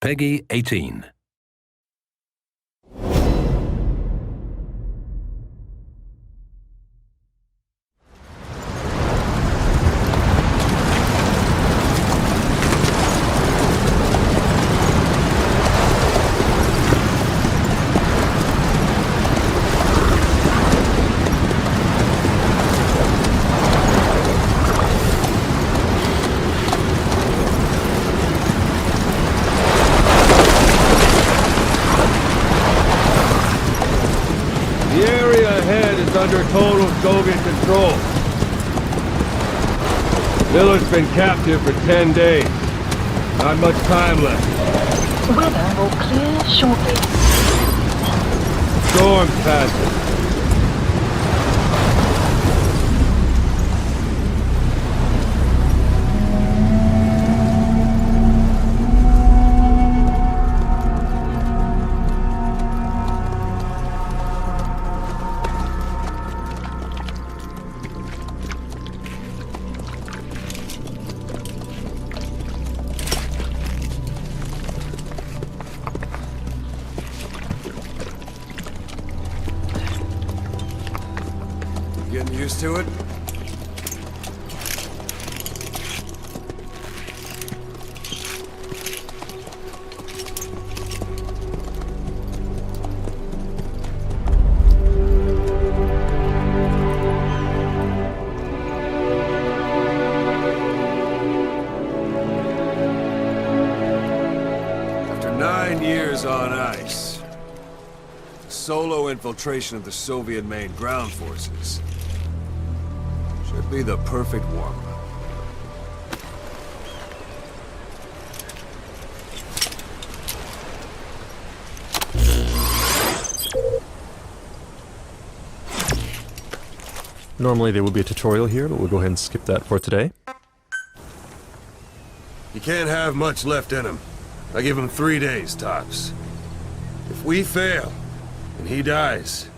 Peggy 18. The area ahead is under total Soviet control. Miller's been captive for 10 days. Not much time left. Weather will clear shortly. Storm's passing. Getting used to it? After 9 years on ice, solo infiltration of the Soviet main ground forces should be the perfect warm-up. Normally there would be a tutorial here, but we'll go ahead and skip that for today. You can't have much left in him. I give him 3 days, tops. If we fail, and he dies,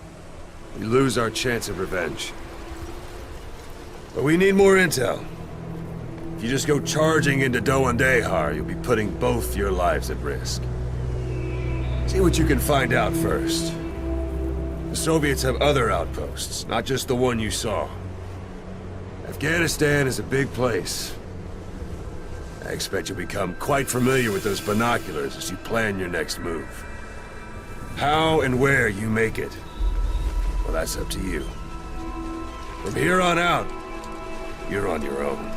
we lose our chance of revenge. But we need more intel. If you just go charging into Dehar, you'll be putting both your lives at risk. See what you can find out first. The Soviets have other outposts, not just the one you saw. Afghanistan is a big place. I expect you'll become quite familiar with those binoculars as you plan your next move. How and where you make it, well, that's up to you. From here on out, you're on your own.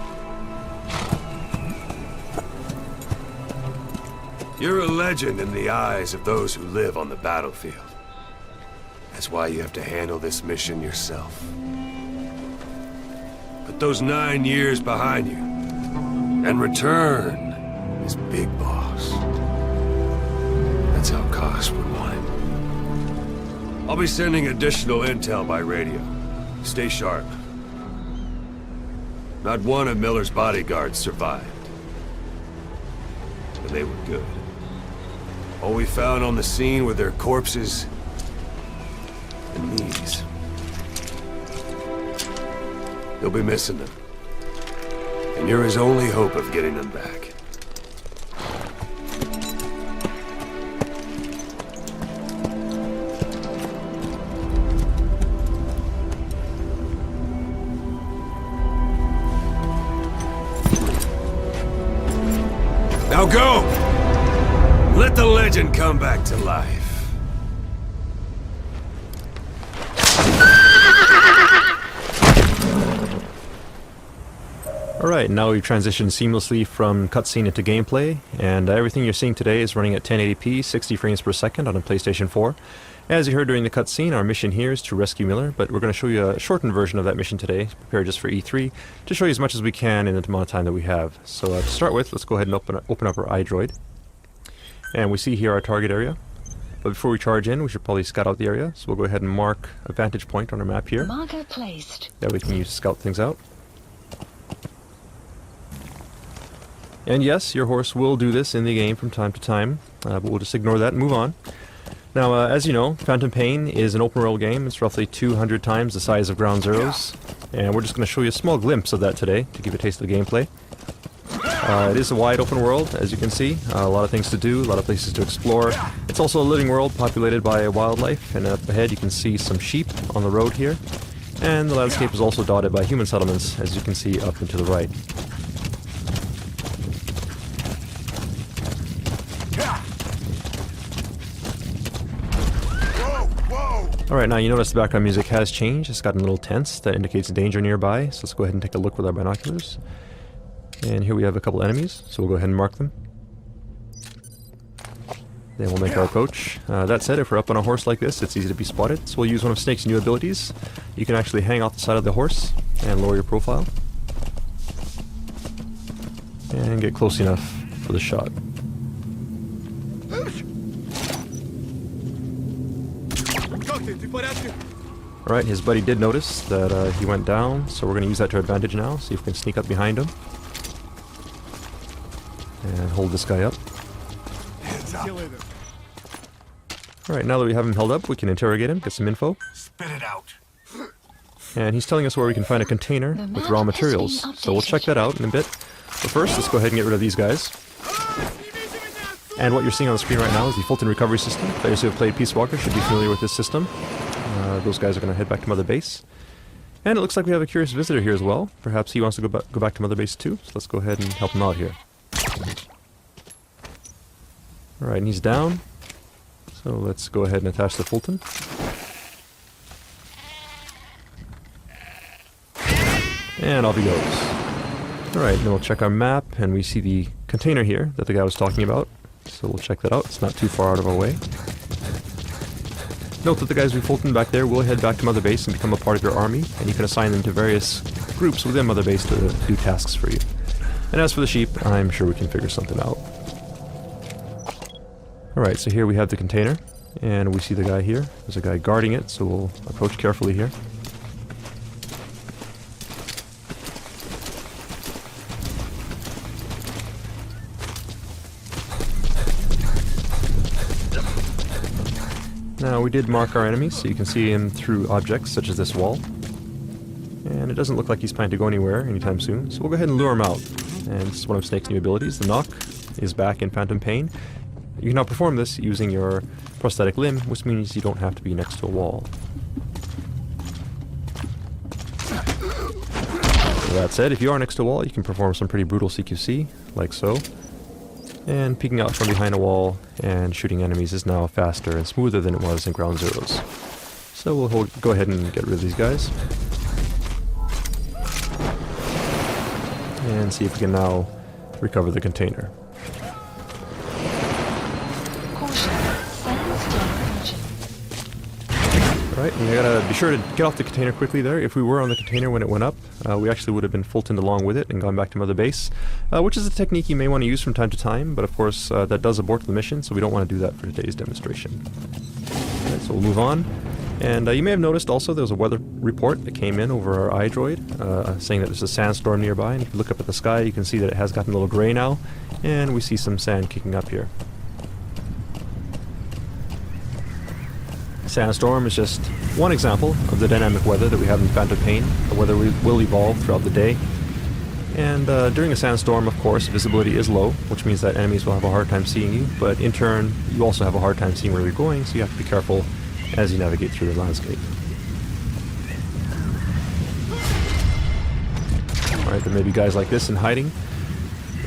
You're a legend in the eyes of those who live on the battlefield. That's why you have to handle this mission yourself. Put those 9 years behind you, and return as Big Boss. That's how Koss would want it. I'll be sending additional intel by radio. Stay sharp. Not one of Miller's bodyguards survived. And they were good. All we found on the scene were their corpses and knees. You'll be missing them. And you're his only hope of getting them back. Now go! Let the legend come back to life. Alright, now we've transitioned seamlessly from cutscene into gameplay, and everything you're seeing today is running at 1080p, 60 frames per second on a PlayStation 4. As you heard during the cutscene, our mission here is to rescue Miller, but we're going to show you a shortened version of that mission today, prepared just for E3, to show you as much as we can in the amount of time that we have. So to start with, let's go ahead and open up our iDroid. And we see here our target area. But before we charge in, we should probably scout out the area, so we'll go ahead and mark a vantage point on our map here. Marker placed. That we can use to scout things out. And yes, your horse will do this in the game from time to time, but we'll just ignore that and move on. Now, as you know, Phantom Pain is an open world game. It's roughly 200 times the size of Ground Zeroes, and we're just going to show you a small glimpse of that today to give you a taste of the gameplay. It is a wide open world, as you can see. A lot of things to do, a lot of places to explore. It's also a living world populated by wildlife, and up ahead you can see some sheep on the road here. And the landscape is also dotted by human settlements, as you can see up and to the right. Alright, now you notice the background music has changed. It's gotten a little tense. That indicates danger nearby. So let's go ahead and take a look with our binoculars. And here we have a couple enemies, so we'll go ahead and mark them. Then we'll make our approach. That said, if we're up on a horse like this, it's easy to be spotted. So we'll use one of Snake's new abilities. You can actually hang off the side of the horse and lower your profile. And get close enough for the shot. Alright, his buddy did notice that he went down, so we're going to use that to our advantage now. See if we can sneak up behind him. And hold this guy up. Alright, now that we have him held up, we can interrogate him, get some info. Spit it out. And he's telling us where we can find a container with raw materials. So we'll check that out in a bit. But first, let's go ahead and get rid of these guys. And what you're seeing on the screen right now is the Fulton recovery system. Players who have played Peace Walker should be familiar with this system. Those guys are going to head back to Mother Base. And it looks like we have a curious visitor here as well. Perhaps he wants to go back to Mother Base too. So let's go ahead and help him out here. Alright, and he's down. So let's go ahead and attach the Fulton. And off he goes. Alright, then we'll check our map, and we see the container here that the guy was talking about. So we'll check that out. It's not too far out of our way. Note that the guys we Fulton back there will head back to Mother Base and become a part of your army, and you can assign them to various groups within Mother Base to do tasks for you. And as for the sheep, I'm sure we can figure something out. Alright, so here we have the container, and we see the guy here. There's a guy guarding it, so we'll approach carefully here. Now, we did mark our enemies, so you can see him through objects such as this wall. And it doesn't look like he's planning to go anywhere anytime soon, so we'll go ahead and lure him out. And this is one of Snake's new abilities. The knock is back in Phantom Pain. You can now perform this using your prosthetic limb, which means you don't have to be next to a wall. That said, if you are next to a wall, you can perform some pretty brutal CQC, like so. And peeking out from behind a wall and shooting enemies is now faster and smoother than it was in Ground Zeroes. So we'll go ahead and get rid of these guys. And see if we can now recover the container. Alright, we gotta be sure to get off the container quickly there. If we were on the container when it went up, we actually would have been Fultoned along with it and gone back to Mother Base, which is a technique you may want to use from time to time, but of course that does abort the mission, so we don't want to do that for today's demonstration. Alright, so we'll move on. And you may have noticed also there was a weather report that came in over our iDroid, saying that there's a sandstorm nearby, and if you look up at the sky you can see that it has gotten a little gray now, and we see some sand kicking up here. Sandstorm is just one example of the dynamic weather that we have in Phantom Pain. The weather will evolve throughout the day. And during a sandstorm, of course, visibility is low, which means that enemies will have a hard time seeing you, but in turn, you also have a hard time seeing where you're going, so you have to be careful as you navigate through the landscape. Alright, there may be guys like this in hiding,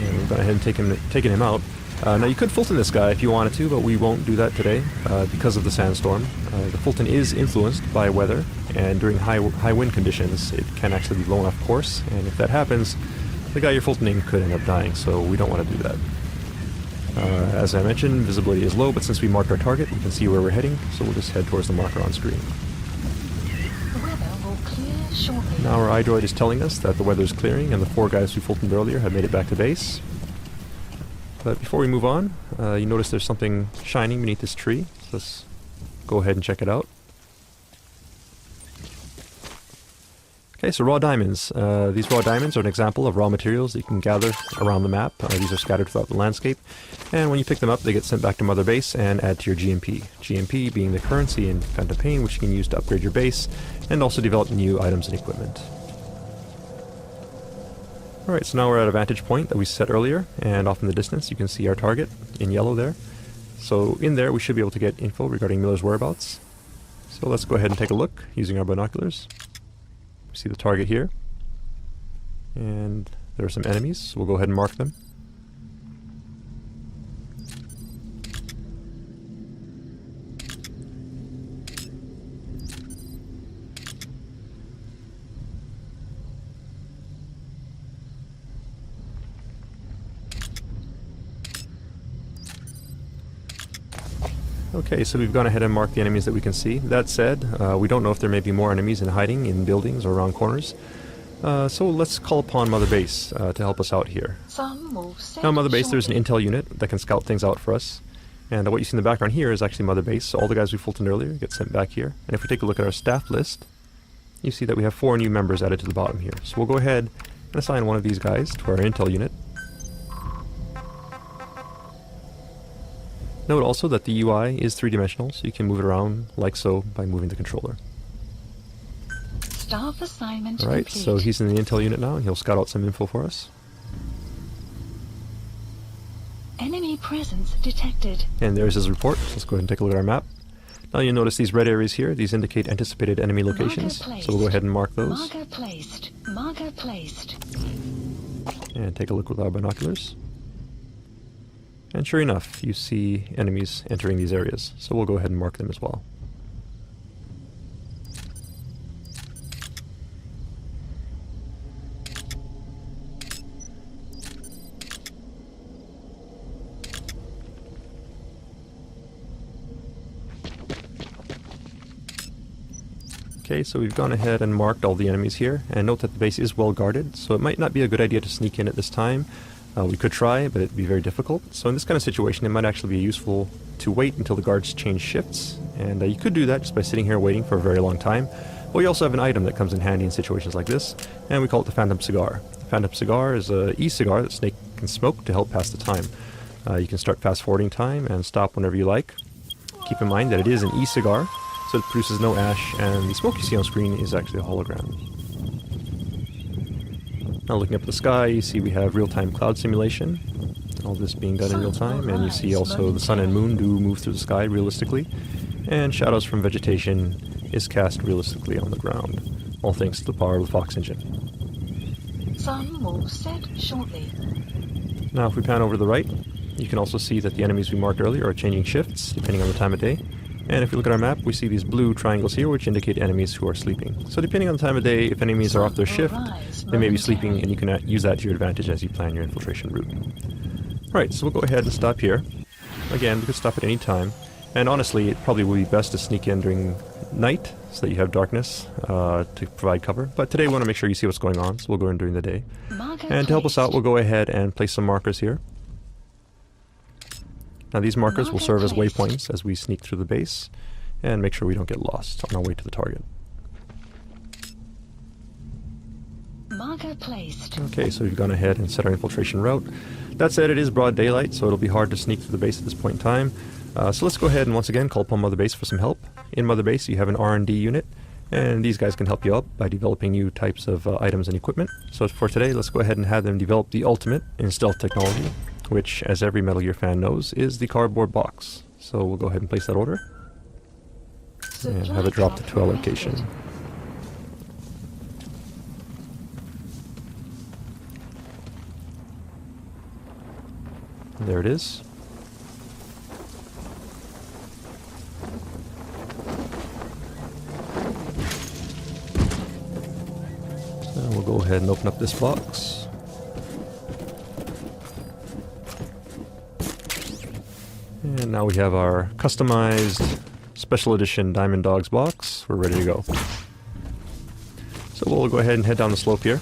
and we've gone ahead and taken him out. Now you could Fulton this guy if you wanted to, but we won't do that today because of the sandstorm. The Fulton is influenced by weather, and during high wind conditions it can actually be blown off course, and if that happens, the guy you're Fultoning could end up dying, so we don't want to do that. As I mentioned, visibility is low, but since we marked our target, we can see where we're heading, so we'll just head towards the marker on screen. The weather will clear shortly. Now our iDroid is telling us that the weather is clearing, and the 4 guys we Fultoned earlier have made it back to base. But before we move on, you notice there's something shining beneath this tree. So let's go ahead and check it out. Okay, so raw diamonds. These raw diamonds are an example of raw materials that you can gather around the map. These are scattered throughout the landscape. And when you pick them up, they get sent back to Mother Base and add to your GMP. GMP being the currency in Phantom Pain, which you can use to upgrade your base and also develop new items and equipment. Alright, so now we're at a vantage point that we set earlier, and off in the distance you can see our target in yellow there. So in there we should be able to get info regarding Miller's whereabouts. So let's go ahead and take a look using our binoculars. See the target here. And there are some enemies, so we'll go ahead and mark them. Okay, so we've gone ahead and marked the enemies that we can see. That said, we don't know if there may be more enemies in hiding in buildings or around corners. So let's call upon Mother Base to help us out here. Now, Mother Base, there's an intel unit that can scout things out for us. And what you see in the background here is actually Mother Base. So all the guys we Fultoned earlier get sent back here. And if we take a look at our staff list, you see that we have 4 new members added to the bottom here. So we'll go ahead and assign one of these guys to our intel unit. Note also that the UI is 3-dimensional, so you can move it around like so by moving the controller. Staff assignment Alright, complete. so he's in the intel unit now, and he'll scout out some info for us. Enemy presence detected. And there's his report. Let's go ahead and take a look at our map. Now you'll notice these red areas here. These indicate anticipated enemy locations. So we'll go ahead and mark those. Marker placed. Marker placed. And take a look with our binoculars. And sure enough, you see enemies entering these areas. So we'll go ahead and mark them as well. Okay, so we've gone ahead and marked all the enemies here, and note that the base is well guarded, so it might not be a good idea to sneak in at this time. We could try, but it'd be very difficult. So in this kind of situation, it might actually be useful to wait until the guards change shifts, and you could do that just by sitting here waiting for a very long time. But we also have an item that comes in handy in situations like this, and we call it the Phantom Cigar. The Phantom Cigar is an e-cigar that Snake can smoke to help pass the time. You can start fast-forwarding time and stop whenever you like. Keep in mind that it is an e-cigar, so it produces no ash, and the smoke you see on screen is actually a hologram. Now looking up at the sky, you see we have real-time cloud simulation. All this being done in real time, and you see also the sun and moon do move through the sky realistically, and shadows from vegetation is cast realistically on the ground, all thanks to the power of the Fox engine. Sun will set shortly. Now if we pan over to the right, you can also see that the enemies we marked earlier are changing shifts depending on the time of day. And if we look at our map, we see these blue triangles here, which indicate enemies who are sleeping. So depending on the time of day, if enemies are off their shift, they may be sleeping, and you can use that to your advantage as you plan your infiltration route. Alright, so we'll go ahead and stop here. Again, we could stop at any time. And honestly, it probably would be best to sneak in during night, so that you have darkness to provide cover. But today we want to make sure you see what's going on, so we'll go in during the day. And to help us out, we'll go ahead and place some markers here. Now these markers will serve as waypoints as we sneak through the base and make sure we don't get lost on our way to the target. Marker placed. Okay, so we've gone ahead and set our infiltration route. That said, it is broad daylight, so it'll be hard to sneak through the base at this point in time. So let's go ahead and once again call upon Mother Base for some help. In Mother Base you have an R&D unit, and these guys can help you out by developing new types of items and equipment. So for today, let's go ahead and have them develop the ultimate in stealth technology, which, as every Metal Gear fan knows, is the cardboard box. So we'll go ahead and place that order, and have it dropped to our location. There it is. So we'll go ahead and open up this box. And now we have our customized special edition Diamond Dogs box. We're ready to go. So we'll go ahead and head down the slope here.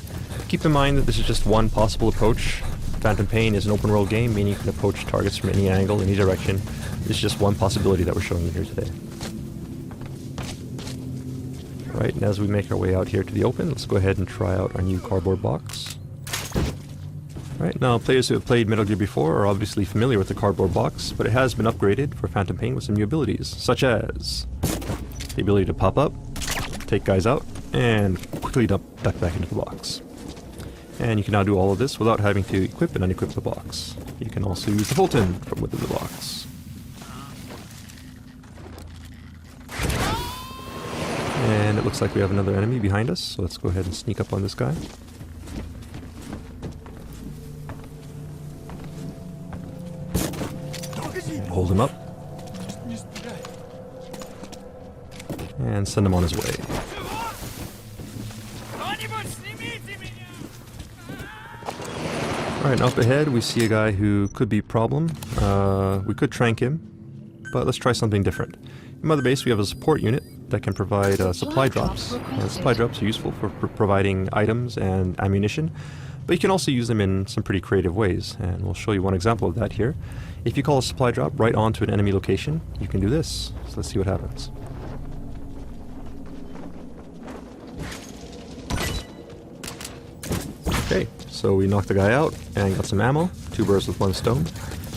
Keep in mind that this is just one possible approach. Phantom Pain is an open world game, meaning you can approach targets from any angle, any direction. It's just one possibility that we're showing you here today. Right, and as we make our way out here to the open, let's go ahead and try out our new cardboard box. Right, now players who have played Metal Gear before are obviously familiar with the cardboard box, but it has been upgraded for Phantom Pain with some new abilities, such as the ability to pop up, take guys out, and quickly duck back into the box. And you can now do all of this without having to equip and unequip the box. You can also use the Fulton from within the box. And it looks like we have another enemy behind us, so let's go ahead and sneak up on this guy. Hold him up. And send him on his way. Alright, up ahead we see a guy who could be a problem. We could trank him, but let's try something different. In Mother Base we have a support unit that can provide supply drops. Supply drops are useful for providing items and ammunition, but you can also use them in some pretty creative ways, and we'll show you one example of that here. If you call a supply drop right onto an enemy location, you can do this. So let's see what happens. Okay, so we knocked the guy out and got some ammo. 2 birds with 1 stone.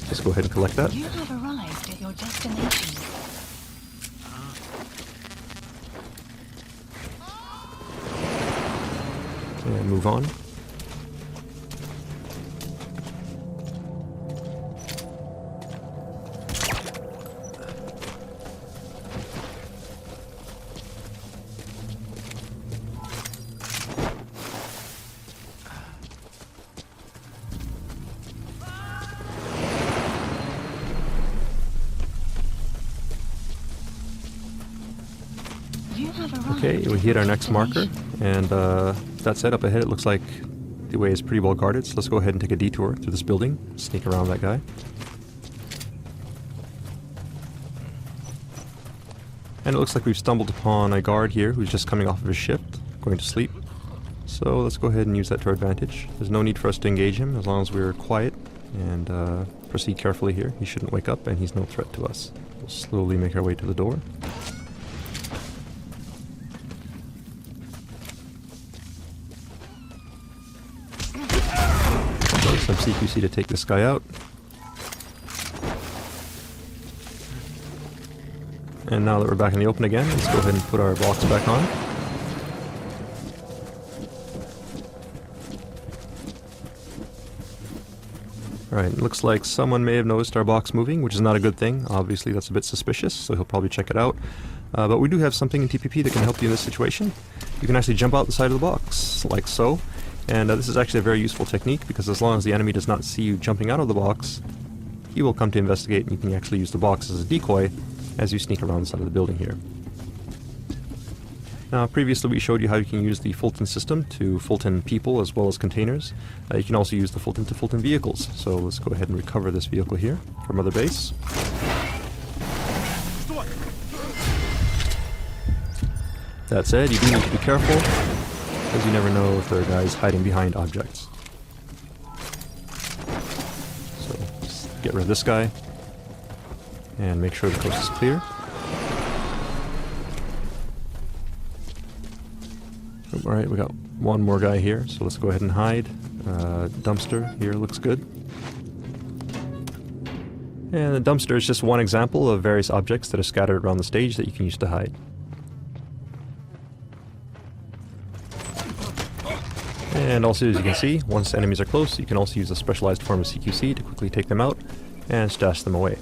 Let's go ahead and collect that. You have arrived at your destination. And move on. Okay, we hit our next marker, and that said, up ahead it looks like the way is pretty well guarded, so let's go ahead and take a detour through this building, sneak around that guy. And it looks like we've stumbled upon a guard here who's just coming off of his shift, going to sleep. So let's go ahead and use that to our advantage. There's no need for us to engage him as long as we're quiet and proceed carefully here. He shouldn't wake up and he's no threat to us. We'll slowly make our way to the door. Some CQC to take this guy out. And now that we're back in the open again, let's go ahead and put our box back on. Alright, looks like someone may have noticed our box moving, which is not a good thing. Obviously that's a bit suspicious, so he'll probably check it out. But we do have something in TPP that can help you in this situation. You can actually jump out the side of the box, like so. And this is actually a very useful technique, because as long as the enemy does not see you jumping out of the box, he will come to investigate, and you can actually use the box as a decoy as you sneak around the side of the building here. Now, previously we showed you how you can use the Fulton system to Fulton people as well as containers. You can also use the Fulton to Fulton vehicles. So let's go ahead and recover this vehicle here from Mother Base. That said, you do need to be careful, because you never know if there are guys hiding behind objects. So, just get rid of this guy, and make sure the coast is clear. Alright, we got one more guy here, so let's go ahead and hide. Dumpster here looks good. And the dumpster is just one example of various objects that are scattered around the stage that you can use to hide. And also, as you can see, once enemies are close, you can also use a specialized form of CQC to quickly take them out and stash them away.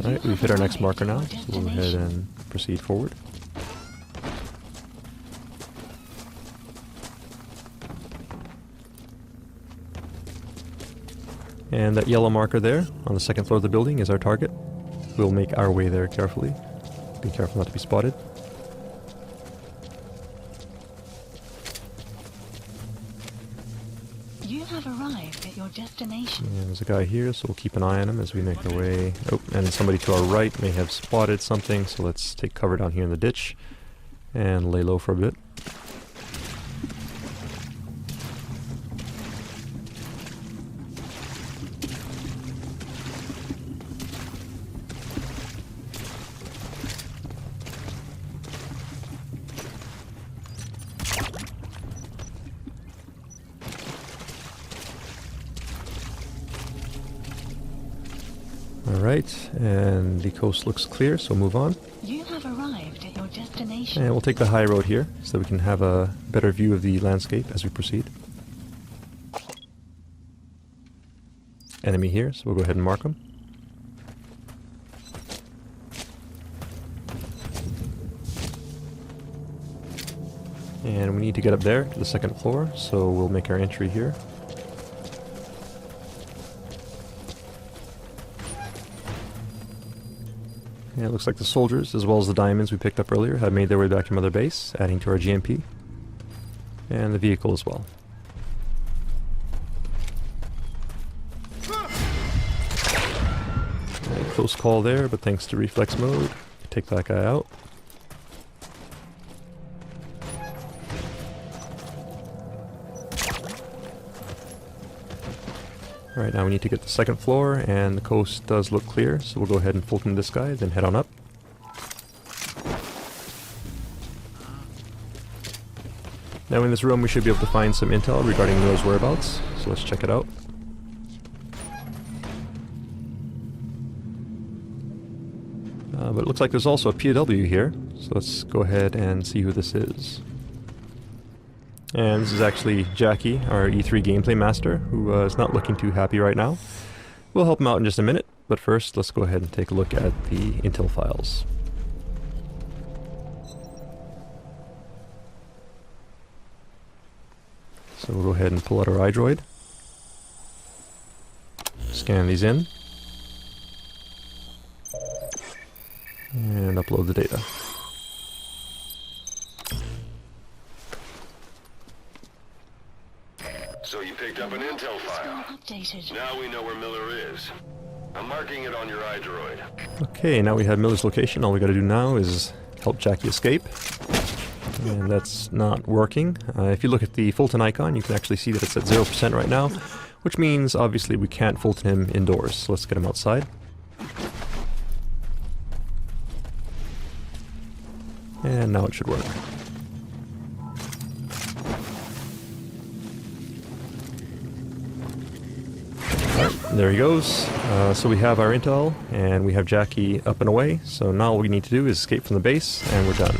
Alright, we've hit our next marker now, so we'll go ahead and proceed forward. And that yellow marker there, on the second floor of the building, is our target. We'll make our way there carefully. Be careful not to be spotted. You have arrived at your destination. And there's a guy here, so we'll keep an eye on him as we make our way. Oh, and somebody to our right may have spotted something, so let's take cover down here in the ditch and lay low for a bit. Alright, and the coast looks clear, so move on. You have arrived at your destination. destination. And we'll take the high road here so that we can have a better view of the landscape as we proceed. Enemy here, so we'll go ahead and mark them. And we need to get up there to the second floor, so we'll make our entry here. And it looks like the soldiers, as well as the diamonds we picked up earlier, have made their way back to Mother Base, adding to our GMP. And the vehicle as well. Right, close call there, but thanks to reflex mode, take that guy out. Alright, now we need to get the second floor, and the coast does look clear, so we'll go ahead and Fulton this guy, then head on up. Now in this room we should be able to find some intel regarding Miller's whereabouts, so let's check it out. But it looks like there's also a POW here, so let's go ahead and see who this is. And this is actually Jackie, our E3 gameplay master, who is not looking too happy right now. We'll help him out in just a minute, but first let's go ahead and take a look at the intel files. So we'll go ahead and pull out our iDroid, scan these in, and upload the data. So you picked up an intel file. Updated. Now we know where Miller is. I'm marking it on your iDroid. Okay, now we have Miller's location. All we gotta do now is help Jackie escape. And that's not working. If you look at the Fulton icon, you can actually see that it's at 0% right now, which means obviously we can't Fulton him indoors. So let's get him outside. And now it should work. There he goes. So we have our intel, and we have Jackie up and away. So now all we need to do is escape from the base, and we're done.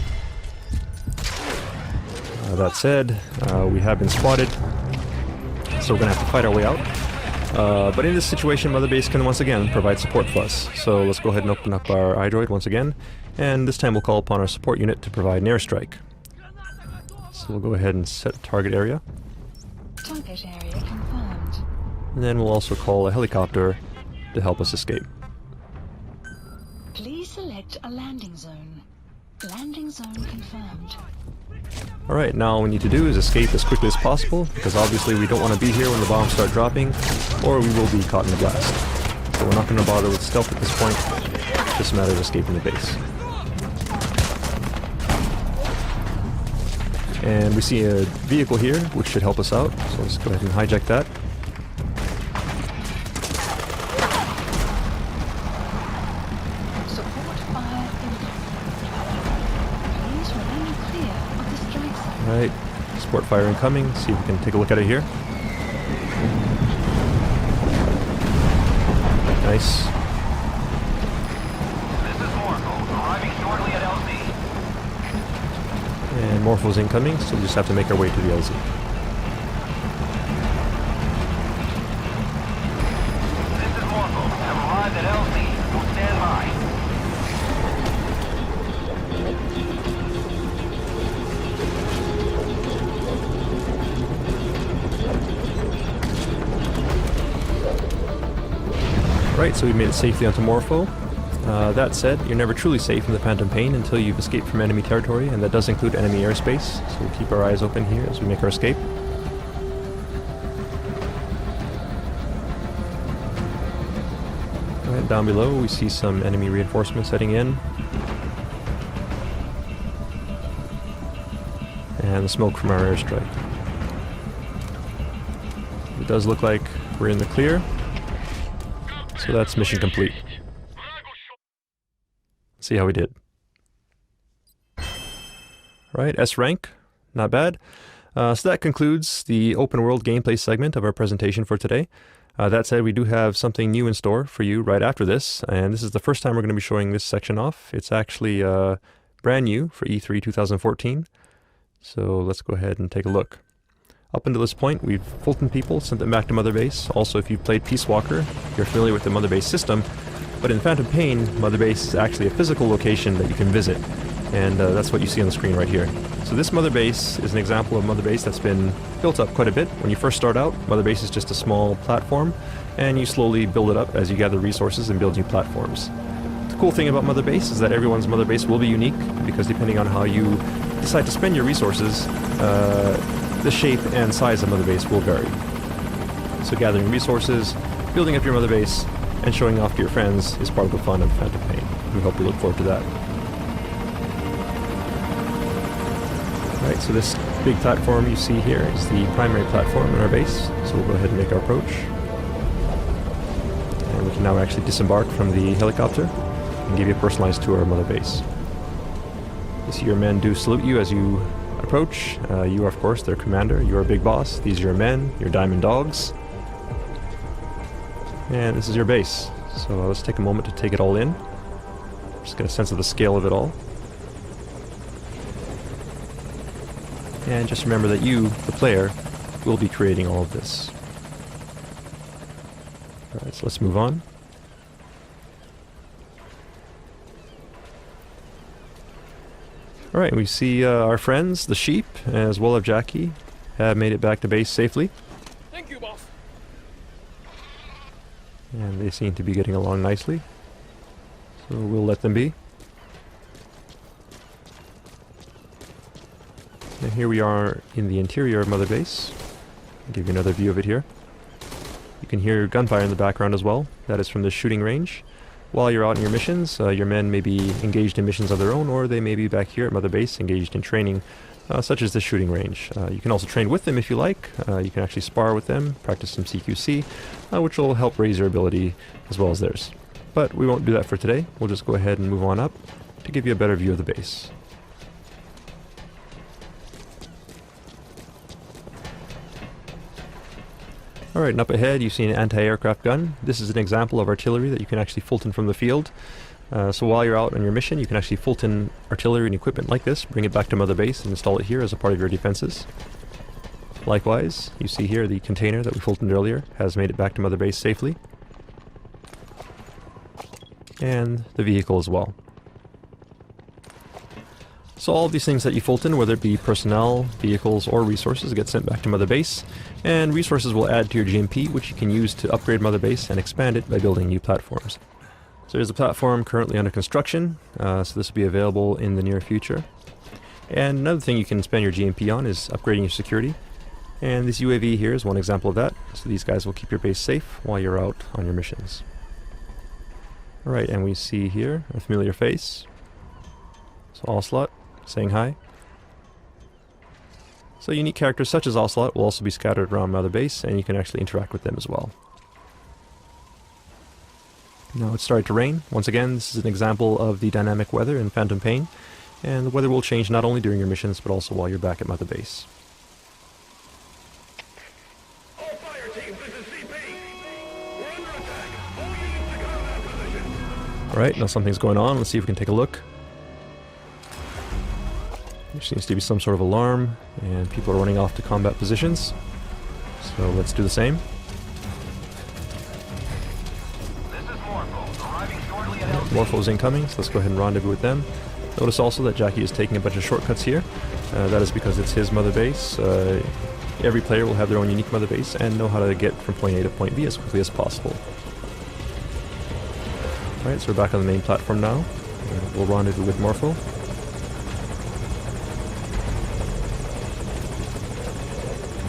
That said, we have been spotted, so we're going to have to fight our way out. But in this situation, Mother Base can once again provide support for us. So let's go ahead and open up our iDroid once again, and this time we'll call upon our support unit to provide an airstrike. So we'll go ahead and set target area. Target area confirmed. And then we'll also call a helicopter to help us escape. Please select a landing zone. Landing zone confirmed. Alright, now all we need to do is escape as quickly as possible, because obviously we don't want to be here when the bombs start dropping, or we will be caught in the blast. So we're not going to bother with stealth at this point, it's just a matter of escaping the base. And we see a vehicle here, which should help us out, so let's go ahead and hijack that. Support fire incoming. Please remain clear of the strike zone. Alright, support fire incoming, see if we can take a look at it here. Nice. This is Morpho, arriving shortly at LZ. And Morpho's incoming, so we just have to make our way to the LZ. This is Morpho, have arrived at LZ. Will stand by. Right, so we made it safely onto Morpho. That said, you're never truly safe in the Phantom Pain until you've escaped from enemy territory, and that does include enemy airspace, so we'll keep our eyes open here as we make our escape. Right, down below we see some enemy reinforcements heading in. And the smoke from our airstrike. It does look like we're in the clear. So that's mission complete. See how we did. Right, S rank, not bad. So that concludes the open world gameplay segment of our presentation for today. That said, we do have something new in store for you right after this, and this is the first time we're going to be showing this section off. It's actually brand new for E3 2014. So let's go ahead and take a look. Up until this point, we've Fulton people, sent them back to Mother Base. Also, if you've played Peace Walker, you're familiar with the Mother Base system. But in Phantom Pain, Mother Base is actually a physical location that you can visit. And that's what you see on the screen right here. So this Mother Base is an example of Mother Base that's been built up quite a bit. When you first start out, Mother Base is just a small platform, and you slowly build it up as you gather resources and build new platforms. The cool thing about Mother Base is that everyone's Mother Base will be unique, because depending on how you decide to spend your resources, the shape and size of Mother Base will vary. So gathering resources, building up your Mother Base, and showing off to your friends is part of the fun of Phantom Pain. We hope you look forward to that. Right, so this big platform you see here is the primary platform in our base. So we'll go ahead and make our approach. And we can now actually disembark from the helicopter and give you a personalized tour of Mother Base. You see your men do salute you as you approach. You are, of course, their commander. You are Big Boss. These are your men, your diamond dogs. And this is your base. So let's take a moment to take it all in. Just get a sense of the scale of it all. And just remember that you, the player, will be creating all of this. Alright, so let's move on. Alright, we see our friends, the sheep, as well as Jackie, have made it back to base safely. Thank you, boss. And they seem to be getting along nicely. So we'll let them be. And here we are in the interior of Mother Base. I'll give you another view of it here. You can hear gunfire in the background as well. That is from the shooting range. While you're out on your missions, your men may be engaged in missions of their own, or they may be back here at Mother Base engaged in training, such as the shooting range. You can also train with them if you like. You can actually spar with them, practice some CQC, which will help raise your ability as well as theirs. But we won't do that for today. We'll just go ahead and move on up to give you a better view of the base. Alright, and up ahead you see an anti-aircraft gun. This is an example of artillery that you can actually Fulton from the field. So while you're out on your mission, you can actually Fulton artillery and equipment like this, bring it back to Mother Base and install it here as a part of your defenses. Likewise, you see here the container that we Fultoned earlier has made it back to Mother Base safely. And the vehicle as well. So all of these things that you Fulton, whether it be personnel, vehicles, or resources, get sent back to Mother Base, and resources will add to your GMP, which you can use to upgrade Mother Base and expand it by building new platforms. So there's a platform currently under construction, so this will be available in the near future. And another thing you can spend your GMP on is upgrading your security. And this UAV here is one example of that, so these guys will keep your base safe while you're out on your missions. Alright, and we see here a familiar face. So Ocelot, saying hi. So unique characters such as Ocelot will also be scattered around Mother Base, and you can actually interact with them as well. Now it's started to rain. Once again, this is an example of the dynamic weather in Phantom Pain, and the weather will change not only during your missions, but also while you're back at Mother Base. All fire teams, this is CP. We're under attack. All units to combat position. Alright, now something's going on. Let's see if we can take a look. There seems to be some sort of alarm, and people are running off to combat positions. So let's do the same. This is Morpho, arriving shortly at LZ. Morpho's incoming, so let's go ahead and rendezvous with them. Notice also that Jackie is taking a bunch of shortcuts here. That is because it's his Mother Base. Every player will have their own unique Mother Base and know how to get from point A to point B as quickly as possible. Alright, so we're back on the main platform now. We'll rendezvous with Morpho.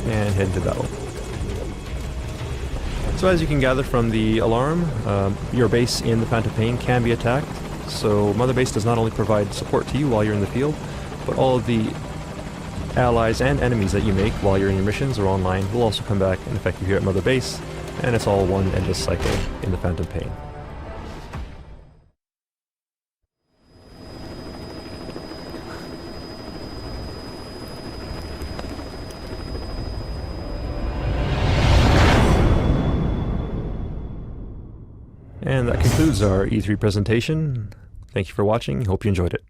And head into battle. So as you can gather from the alarm, your base in the Phantom Pain can be attacked. So Mother Base does not only provide support to you while you're in the field, but all of the allies and enemies that you make while you're in your missions or online will also come back and affect you here at Mother Base, and it's all one endless cycle in the Phantom Pain. And that concludes our E3 presentation. Thank you for watching. Hope you enjoyed it.